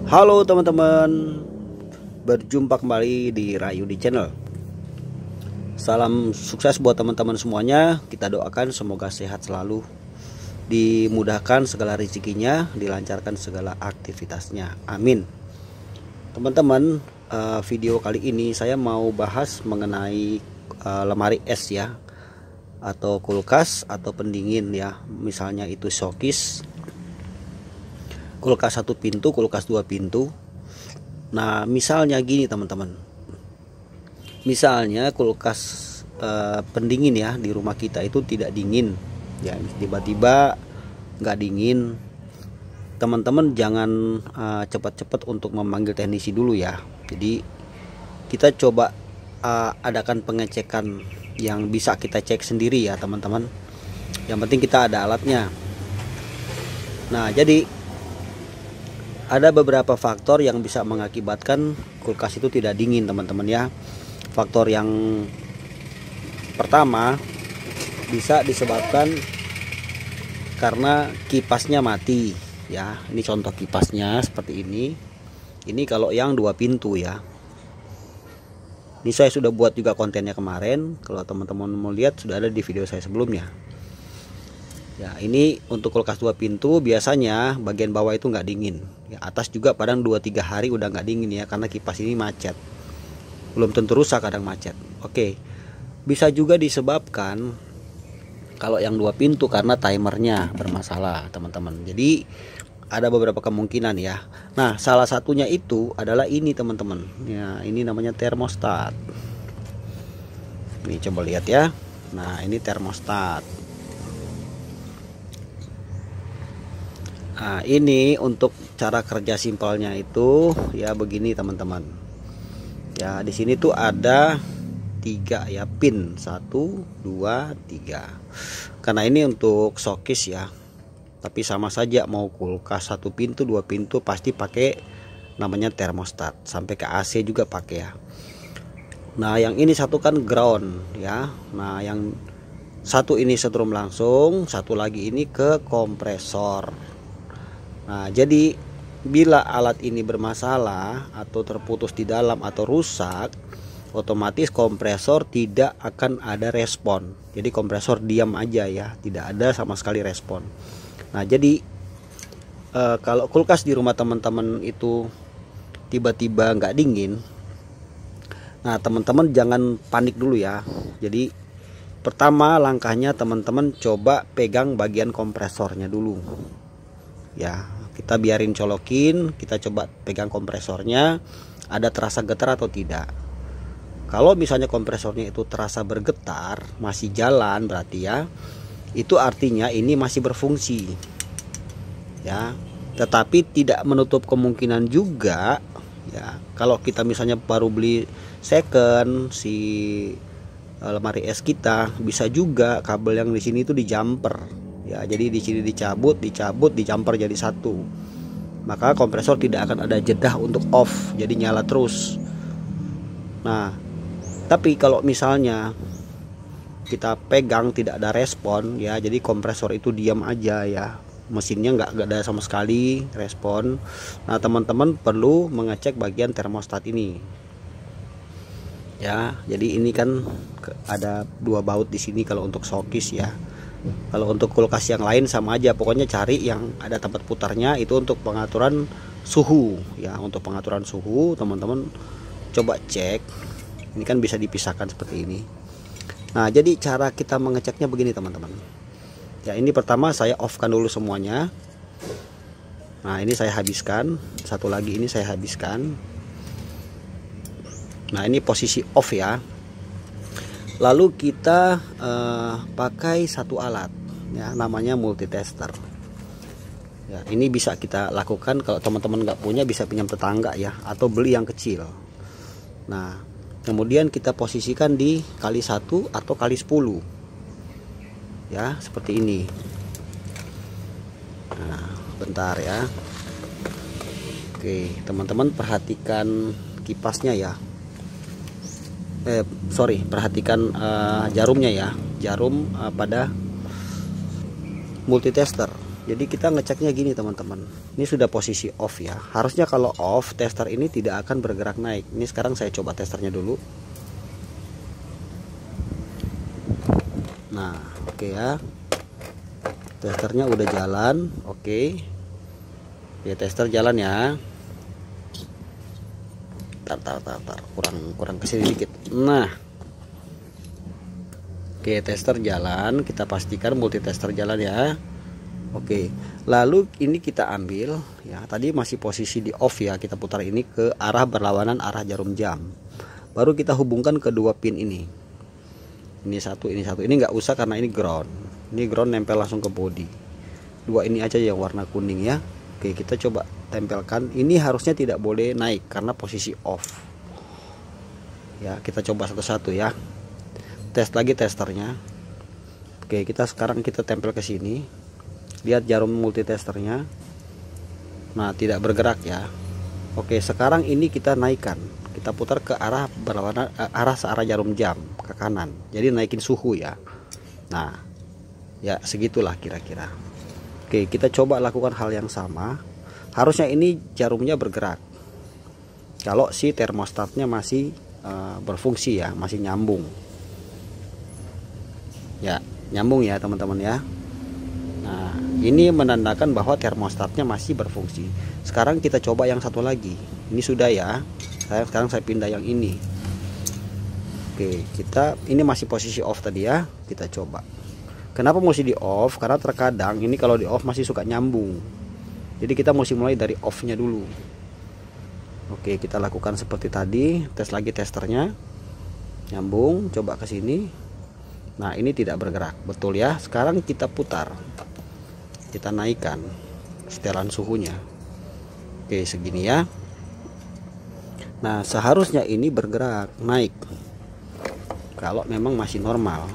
Halo teman-teman, berjumpa kembali di Rayudi Channel. Salam sukses buat teman-teman semuanya. Kita doakan semoga sehat selalu, dimudahkan segala rezekinya, dilancarkan segala aktivitasnya. Amin. Teman-teman, video kali ini saya mau bahas mengenai lemari es ya, atau kulkas atau pendingin ya. Misalnya itu showcase, kulkas 1 pintu, kulkas 2 pintu. Nah, misalnya gini teman-teman. Misalnya kulkas pendingin ya di rumah kita itu tidak dingin. Ya, tiba-tiba nggak dingin. Teman-teman jangan cepat-cepat untuk memanggil teknisi dulu ya. Jadi kita coba adakan pengecekan yang bisa kita cek sendiri ya teman-teman. Yang penting kita ada alatnya. Nah, jadi ada beberapa faktor yang bisa mengakibatkan kulkas itu tidak dingin teman-teman ya. Faktor yang pertama bisa disebabkan karena kipasnya mati ya. Ini contoh kipasnya seperti ini. Ini kalau yang 2 pintu ya. Ini saya sudah buat juga kontennya kemarin. Kalau teman-teman mau lihat sudah ada di video saya sebelumnya. Ya, ini untuk kulkas 2 pintu biasanya bagian bawah itu nggak dingin. Ya, atas juga kadang 2-3 hari udah nggak dingin ya, karena kipas ini macet. Belum tentu rusak, kadang macet. Oke. Bisa juga disebabkan kalau yang 2 pintu karena timernya bermasalah, teman-teman. Jadi ada beberapa kemungkinan ya. Nah, salah satunya itu adalah ini, teman-teman. Ya, ini namanya termostat. Ini coba lihat ya. Nah, ini termostat. Nah, ini untuk cara kerja simpelnya itu ya begini teman-teman. Ya, di sini tuh ada 3 ya pin, 1, 2, 3. Karena ini untuk showcase ya. Tapi sama saja mau kulkas 1 pintu, 2 pintu pasti pakai namanya termostat. Sampai ke AC juga pakai ya. Nah, yang ini satu kan ground ya. Nah, yang satu ini setrum langsung, satu lagi ini ke kompresor. Nah, jadi bila alat ini bermasalah atau terputus di dalam atau rusak, otomatis kompresor tidak akan ada respon. Jadi kompresor diam aja ya, tidak ada sama sekali respon. Nah, jadi kalau kulkas di rumah teman-teman itu tiba-tiba nggak dingin, nah teman-teman jangan panik dulu ya. Jadi pertama langkahnya teman-teman coba pegang bagian kompresornya dulu ya. Kita biarin colokin, kita coba pegang kompresornya, ada terasa getar atau tidak. Kalau misalnya kompresornya itu terasa bergetar, masih jalan berarti ya, itu artinya ini masih berfungsi ya. Tetapi tidak menutup kemungkinan juga ya, kalau kita misalnya baru beli second si lemari es kita, bisa juga kabel yang di sini itu dijamper. Ya, jadi di sini dicabut, dijamper jadi satu. Maka kompresor tidak akan ada jeda untuk off, jadi nyala terus. Nah, tapi kalau misalnya kita pegang tidak ada respon ya, jadi kompresor itu diam aja ya. Mesinnya nggak ada sama sekali respon. Nah, teman-teman perlu mengecek bagian termostat ini. Ya, jadi ini kan ada 2 baut di sini kalau untuk showcase ya. Kalau untuk kulkas yang lain sama aja, pokoknya cari yang ada tempat putarnya, itu untuk pengaturan suhu ya. Untuk pengaturan suhu teman-teman coba cek. Ini kan bisa dipisahkan seperti ini. Nah, jadi cara kita mengeceknya begini teman-teman. Ya, ini pertama saya off kan dulu semuanya. Nah, ini saya habiskan. Satu lagi ini saya habiskan. Nah, ini posisi off ya. Lalu kita pakai satu alat ya, namanya multitester. Ya, ini bisa kita lakukan kalau teman-teman nggak punya, bisa pinjam tetangga ya, atau beli yang kecil. Nah, kemudian kita posisikan di kali 1 atau kali 10 ya, seperti ini. Nah, bentar ya. Oke, teman-teman perhatikan kipasnya ya. Perhatikan jarumnya ya, jarum pada multitester. Jadi kita ngeceknya gini teman-teman, ini sudah posisi off ya. Harusnya kalau off tester ini tidak akan bergerak naik. Ini sekarang saya coba testernya dulu. Nah oke ya, testernya udah jalan. Oke ya, tester jalan ya. Tar, kurang kesini dikit. Nah oke, tester jalan. Kita pastikan multitester jalan ya. Oke, lalu ini kita ambil ya, tadi masih posisi di off ya, kita putar ini ke arah berlawanan arah jarum jam. Baru kita hubungkan kedua pin ini. Ini satu, ini nggak usah karena ini ground. Ini ground nempel langsung ke body. Dua ini aja yang warna kuning ya. Oke, kita coba tempelkan. Ini harusnya tidak boleh naik karena posisi off. Ya, kita coba satu-satu ya. Tes lagi testernya. Oke, sekarang kita tempel ke sini. Lihat jarum multitesternya. Nah tidak bergerak ya. Oke, sekarang ini kita naikkan, kita putar ke arah berlawanan, searah jarum jam ke kanan, jadi naikin suhu ya. Nah ya segitulah kira-kira. Oke, kita coba lakukan hal yang sama. Harusnya ini jarumnya bergerak kalau si termostatnya masih berfungsi ya, masih nyambung ya, nyambung ya teman-teman ya. Nah ini menandakan bahwa termostatnya masih berfungsi. Sekarang kita coba yang satu lagi. Ini sudah ya. Sekarang saya pindah yang ini. Oke, ini masih posisi off tadi ya. Kita coba. Kenapa mesti di off? Karena terkadang ini kalau di off masih suka nyambung. Jadi kita mesti mulai dari off-nya dulu. Oke, kita lakukan seperti tadi. Tes lagi testernya. Nyambung, coba ke sini. Nah ini tidak bergerak, betul ya. Sekarang kita putar. Kita naikkan setelan suhunya. Oke, segini ya. Nah seharusnya ini bergerak naik kalau memang masih normal.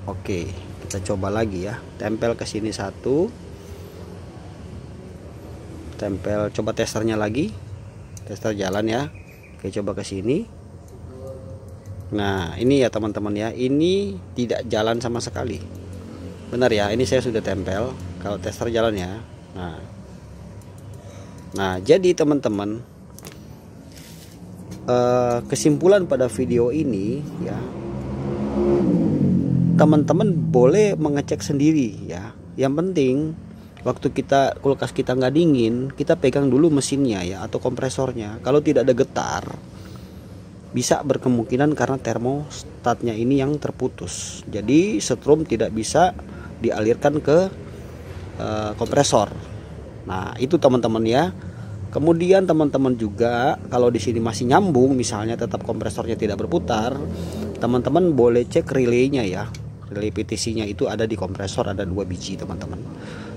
Oke, kita coba lagi ya. Tempel ke sini satu. Tempel, coba testernya lagi. Tester jalan ya. Oke, coba ke sini. Nah ini ya teman-teman ya, ini tidak jalan sama sekali. Benar ya, ini saya sudah tempel. Kalau tester jalan ya. Nah jadi teman-teman, kesimpulan pada video ini ya, teman-teman boleh mengecek sendiri ya. Yang penting waktu kulkas kita nggak dingin, kita pegang dulu mesinnya ya, atau kompresornya. Kalau tidak ada getar, bisa berkemungkinan karena termostatnya ini yang terputus. Jadi setrum tidak bisa dialirkan ke kompresor. Nah itu teman-teman ya. Kemudian teman-teman juga kalau di sini masih nyambung, misalnya tetap kompresornya tidak berputar, teman-teman boleh cek relaynya ya. Relay PTC-nya itu ada di kompresor, ada 2 biji teman-teman.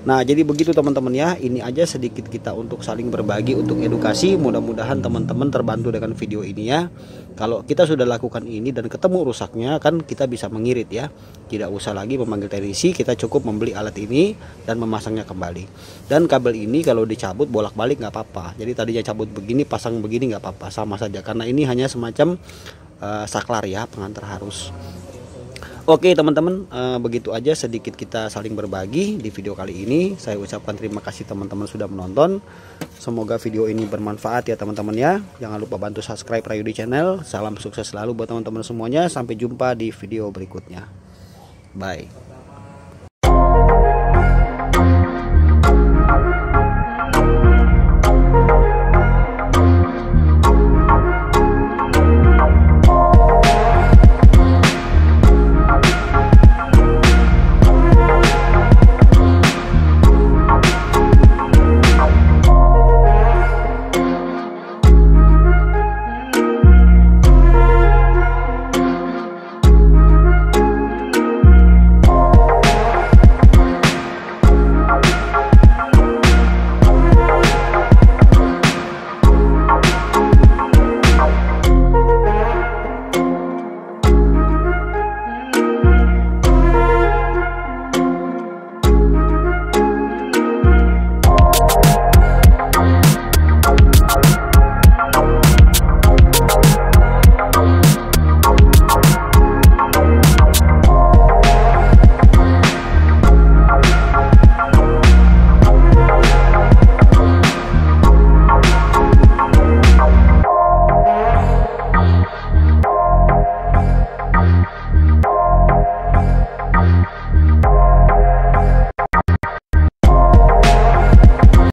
Nah jadi begitu teman-teman ya. Ini aja sedikit kita untuk saling berbagi, untuk edukasi. Mudah-mudahan teman-teman terbantu dengan video ini ya. Kalau kita sudah lakukan ini dan ketemu rusaknya, kan kita bisa mengirit ya. Tidak usah lagi memanggil teknisi, kita cukup membeli alat ini dan memasangnya kembali. Dan kabel ini kalau dicabut bolak-balik nggak apa-apa. Jadi tadinya cabut begini, pasang begini nggak apa-apa, sama saja. Karena ini hanya semacam saklar ya, pengantar arus. Oke teman-teman, begitu aja sedikit kita saling berbagi di video kali ini. Saya ucapkan terima kasih teman-teman sudah menonton. Semoga video ini bermanfaat ya teman-teman ya. Jangan lupa bantu subscribe Rayudi Channel. Salam sukses selalu buat teman-teman semuanya. Sampai jumpa di video berikutnya. Bye.